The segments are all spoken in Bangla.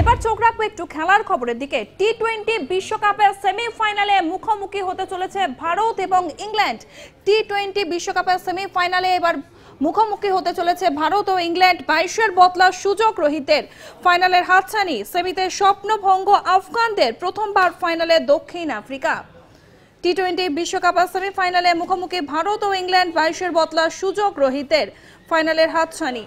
এবার চোখ রাখবো একটু খেলার খবরের দিকে। টি-20 বিশ্বকাপের সেমিফাইনালে মুখোমুখি হতে চলেছে ভারত এবং ইংল্যান্ড। টি-20 বিশ্বকাপের সেমিফাইনালে এবার মুখোমুখি হতে চলেছে ভারত ও ইংল্যান্ড। 22-এর বদলা সুযোগ রোহিতের, ফাইনালের হাতছানি। সেমিতে স্বপ্নভঙ্গ আফগানদের, প্রথমবার ফাইনালে দক্ষিণ আফ্রিকা। টি-20 বিশ্বকাপের সেমিফাইনালে মুখোমুখি ভারত ও ইংল্যান্ড। 22-এর বদলা সুযোগ রোহিতের, ফাইনালের হাতছানি।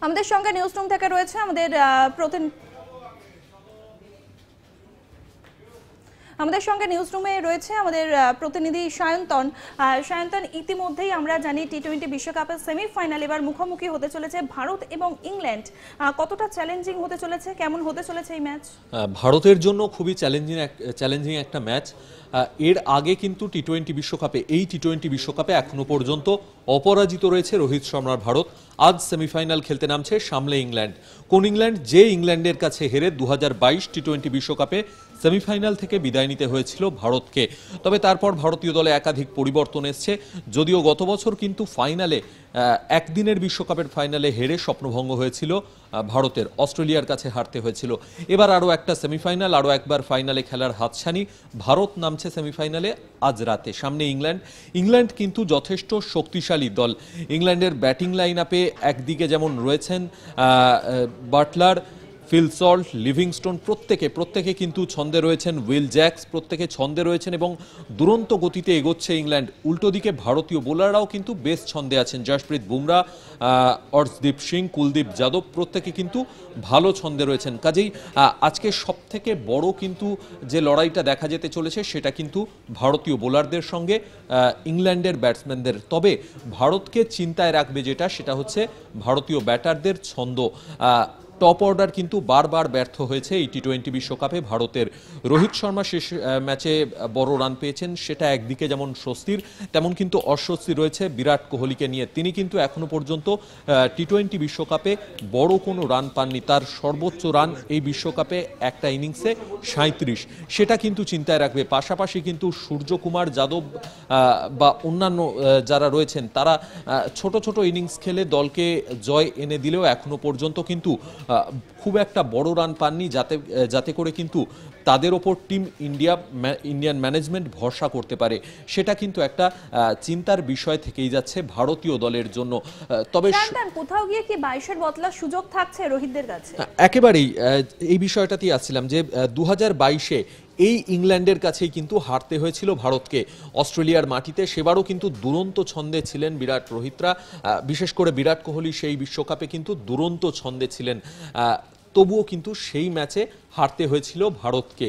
আমাদের সঙ্গে নিউজ রুম থেকে রয়েছে আমাদের প্রতিনিধি সায়ন্তন। ইতিমধ্যেই আমরা জানি টি-20 বিশ্বকাপের সেমিফাইনাল এবার মুখোমুখি হতে চলেছে ভারত এবং ইংল্যান্ড। কতটা চ্যালেঞ্জিং হতে চলেছে, কেমন হতে চলেছে এই ম্যাচ? ভারতের জন্য খুবই চ্যালেঞ্জিং একটা ম্যাচ। এর আগে কিন্তু টি-20 বিশ্বকাপে এখনো পর্যন্ত অপরাজিত রয়েছে রোহিত শর্মার ভারত। আজ সেমিফাইনাল খেলতে নামছে সামলে ইংল্যান্ড। কোন ইংল্যান্ড? যে ইংল্যান্ডের কাছে হেরে 2022 টি-20 বিশ্বকাপে সেমিফাইনাল থেকে বিদায় নিতে হয়েছিল ভারতকে। তবে তারপর ভারতীয় দলে একাধিক পরিবর্তন এসছে। যদিও গত বছর কিন্তু ফাইনালে, একদিনের বিশ্বকাপের ফাইনালে হেরে স্বপ্নভঙ্গ হয়েছিল ভারতের, অস্ট্রেলিয়ার কাছে হারতে হয়েছিল। এবার আরও একটা সেমিফাইনাল, আরও একবার ফাইনালে খেলার হাতছানি। ভারত নামছে সেমিফাইনালে আজ রাতে, সামনে ইংল্যান্ড কিন্তু যথেষ্ট শক্তিশালী দল। ইংল্যান্ডের ব্যাটিং লাইন আপে একদিকে যেমন রয়েছেন বাটলার, ফিল সল্ট, লিভিংস্টোন, প্রত্যেকে কিন্তু ছন্দে রয়েছেন। উইল জ্যাক্স প্রত্যেকে ছন্দে রয়েছেন এবং দুরন্ত গতিতে এগোচ্ছে ইংল্যান্ড। উল্টো দিকে ভারতীয় বোলাররাও কিন্তু বেশ ছন্দে আছেন। জশপ্রীত বুমরা, অর্শদীপ সিং, কুলদীপ যাদব প্রত্যেকে কিন্তু ভালো ছন্দে রয়েছেন। কাজেই আজকে সব থেকে বড় কিন্তু যে লড়াইটা দেখা যেতে চলেছে সেটা কিন্তু ভারতীয় বোলারদের সঙ্গে ইংল্যান্ডের ব্যাটসম্যানদের। তবে ভারতকে চিন্তায় রাখবে সেটা হচ্ছে ভারতীয় ব্যাটারদের ছন্দ। টপ অর্ডার কিন্তু বারবার ব্যর্থ হয়েছে এই টি-20 বিশ্বকাপে ভারতের। রোহিত শর্মা শেষ ম্যাচে বড় রান পেয়েছেন, সেটা একদিকে যেমন স্বস্তির, তেমন কিন্তু অস্বস্তি রয়েছে বিরাট কোহলিকে নিয়ে। তিনি কিন্তু এখনো পর্যন্ত টি-20 বিশ্বকাপে বড় কোনো রান পাননি। তার সর্বোচ্চ রান এই বিশ্বকাপে একটা ইনিংসে 37, সেটা কিন্তু চিন্তায় রাখবে। পাশাপাশি কিন্তু সূর্যকুমার যাদব বা অন্যান্য যারা রয়েছেন তারা ছোট ছোট ইনিংস খেলে দলকে জয় এনে দিলেও এখনো পর্যন্ত কিন্তু খুব একটা বড় রান পাননি, যাতে করে কিন্তু তাদের ওপর টিম ইন্ডিয়ান ম্যানেজমেন্ট ভরসা করতে পারে। সেটা কিন্তু একটা চিন্তার বিষয় থেকেই যাচ্ছে ভারতীয় দলের জন্য। তবে কোথাও গিয়ে কি 22-এর বদলা সুযোগ থাকছে রোহিতদের কাছে? একেবারেই এই বিষয়টাতেই আসছিলাম যে 2022-এ এই ইংল্যান্ডের কাছেই কিন্তু হারতে হয়েছিল ভারতকে অস্ট্রেলিয়ার মাটিতে। সেবারও কিন্তু দুরন্ত ছন্দে ছিলেন রোহিতরা, বিশেষ করে বিরাট কোহলি সেই বিশ্বকাপে কিন্তু দুরন্ত ছন্দে ছিলেন। তবুও কিন্তু সেই ম্যাচে হারতে হয়েছিল ভারতকে,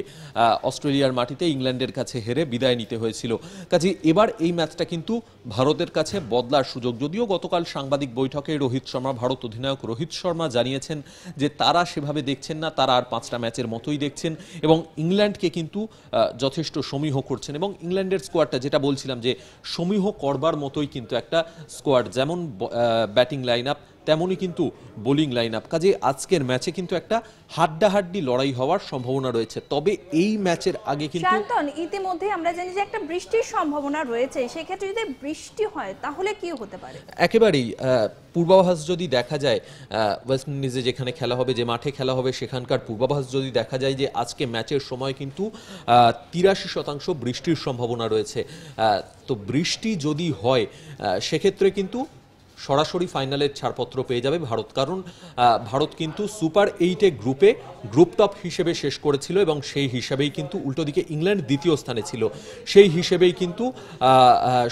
অস্ট্রেলিয়ার মাটিতে ইংল্যান্ডের কাছে হেরে বিদায় নিতে হয়েছিল। কাজে এবার এই ম্যাচটা কিন্তু ভারতের কাছে বদলার সুযোগ। যদিও গতকাল সাংবাদিক বৈঠকে ভারত অধিনায়ক রোহিত শর্মা জানিয়েছেন যে তারা সেভাবে দেখছেন না, তারা আর 5টা ম্যাচের মতোই দেখছেন এবং ইংল্যান্ডকে কিন্তু যথেষ্ট সমীহ করছেন। এবং ইংল্যান্ডের স্কোয়াডটা, যেটা বলছিলাম যে সমীহ করবার মতোই কিন্তু একটা স্কোয়াড, যেমন ব্যাটিং লাইন আপ তেমনই কিন্তু বোলিং লাইন আপ। কাজে আজকের ম্যাচে কিন্তু একটা হাড্ডাহাড্ডি লড়াই হওয়ার সম্ভাবনা রয়েছে। তবে এই ম্যাচের আগে কিন্তু ইতিমধ্যে আমরা জানি যে একটা বৃষ্টির সম্ভাবনা রয়েছে। সেক্ষেত্রে যদি বৃষ্টি হয় তাহলে কি হতে পারে? একেবারেই পূর্বাভাস যদি দেখা যায়, ওয়েস্ট ইন্ডিজে যেখানে খেলা হবে, যে মাঠে খেলা হবে, সেখানকার পূর্বাভাস যদি দেখা যায় যে আজকে ম্যাচের সময় কিন্তু 83% বৃষ্টির সম্ভাবনা রয়েছে। তো বৃষ্টি যদি হয় সেক্ষেত্রে কিন্তু সরাসরি ফাইনালের ছাড়পত্র পেয়ে যাবে ভারত। কারণ ভারত কিন্তু সুপার 8-এ গ্রুপ টপ হিসেবে শেষ করেছিল এবং সেই হিসাবেই কিন্তু উল্টো দিকে ইংল্যান্ড দ্বিতীয় স্থানে ছিল। সেই হিসেবেই কিন্তু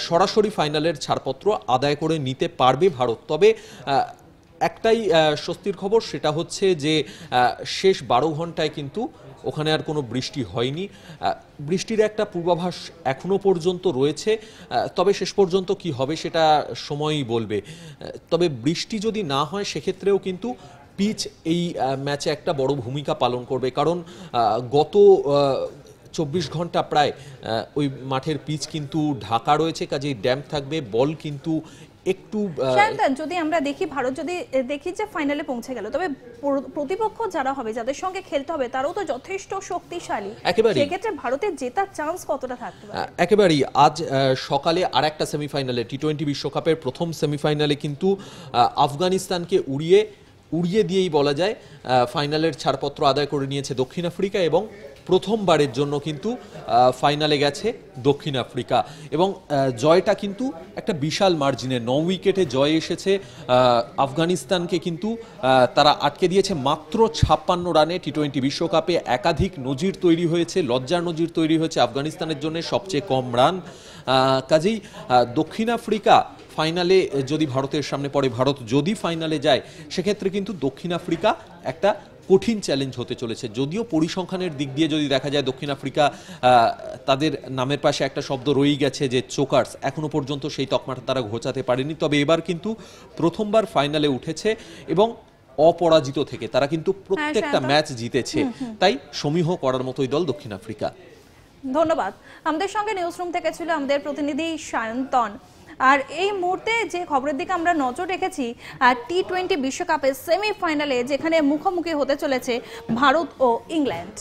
সরাসরি ফাইনালের ছাড়পত্র আদায় করে নিতে পারবে ভারত। তবে একটাই স্বস্তির খবর, সেটা হচ্ছে যে শেষ 12 ঘন্টায় কিন্তু ওখানে আর কোনো বৃষ্টি হয়নি। বৃষ্টির একটা পূর্বাভাস এখনো পর্যন্ত রয়েছে, তবে শেষ পর্যন্ত কি হবে সেটা সময়ই বলবে। তবে বৃষ্টি যদি না হয় সেক্ষেত্রেও কিন্তু পিচ এই ম্যাচে একটা বড় ভূমিকা পালন করবে। কারণ গত 24 ঘন্টা প্রায় ওই মাঠের পিচ কিন্তু ঢাকা রয়েছে, কাজেই ড্যাম্প থাকবে, বল কিন্তু একটু শান্তন, যদি আমরা দেখি ভারত যদি দেখি যে ফাইনালে পৌঁছে গেল, তবে প্রতিপক্ষ যারা হবে, যাদের সঙ্গে খেলতে হবে, তারাও তো যথেষ্ট শক্তিশালী। সেক্ষেত্রে ভারতের জেতার চান্স কতটা থাকতে পারে? একেবারেই। আজ সকালে আরেকটা সেমিফাইনালে, টি-20 বিশ্বকাপের প্রথম সেমিফাইনালে কিন্তু আফগানিস্তানকে উড়িয়ে দিয়েই বলা যায় ফাইনালের ছাড়পত্র আদায় করে নিয়েছে দক্ষিণ আফ্রিকা, এবং প্রথমবারের জন্য কিন্তু ফাইনালে গেছে দক্ষিণ আফ্রিকা, এবং জয়টা কিন্তু একটা বিশাল মার্জিনে 9 উইকেটে জয় এসেছে। আফগানিস্তানকে কিন্তু তারা আটকে দিয়েছে মাত্র 56 রানে। টি-20 বিশ্বকাপে একাধিক নজির তৈরি হয়েছে, লজ্জার নজির তৈরি হয়েছে আফগানিস্তানের জন্য, সবচেয়ে কম রান। কাজেই দক্ষিণ আফ্রিকা ফাইনালে যদি ভারতের সামনে পড়ে, ভারত যদি ফাইনালে যায়, সেক্ষেত্রে কিন্তু দক্ষিণ আফ্রিকা একটা কঠিন চ্যালেঞ্জ হতে চলেছে। যদিও পরিসংখ্যানের দিক দিয়ে যদি দেখা যায়, দক্ষিণ আফ্রিকা তাদের নামের পাশে একটা শব্দ রয়েই গেছে যে চোকার্স, এখনো পর্যন্ত সেই তকমাটা তারা ঘোচাতে পারেনি। তবে এবার কিন্তু প্রথমবার ফাইনালে উঠেছে এবং অপরাজিত থেকে তারা কিন্তু প্রত্যেকটা ম্যাচ জিতেছে, তাই সমীহ করার মতোই দল দক্ষিণ আফ্রিকা। ধন্যবাদ। আমাদের সঙ্গে নিউজ রুম থেকে ছিল আমাদের প্রতিনিধি সায়ন্তন। আর এই মুহূর্তে যে খবরের দিকে আমরা নজর রেখেছি, টি-20 বিশ্বকাপের সেমিফাইনালে যেখানে মুখোমুখি হতে চলেছে ভারত ও ইংল্যান্ড।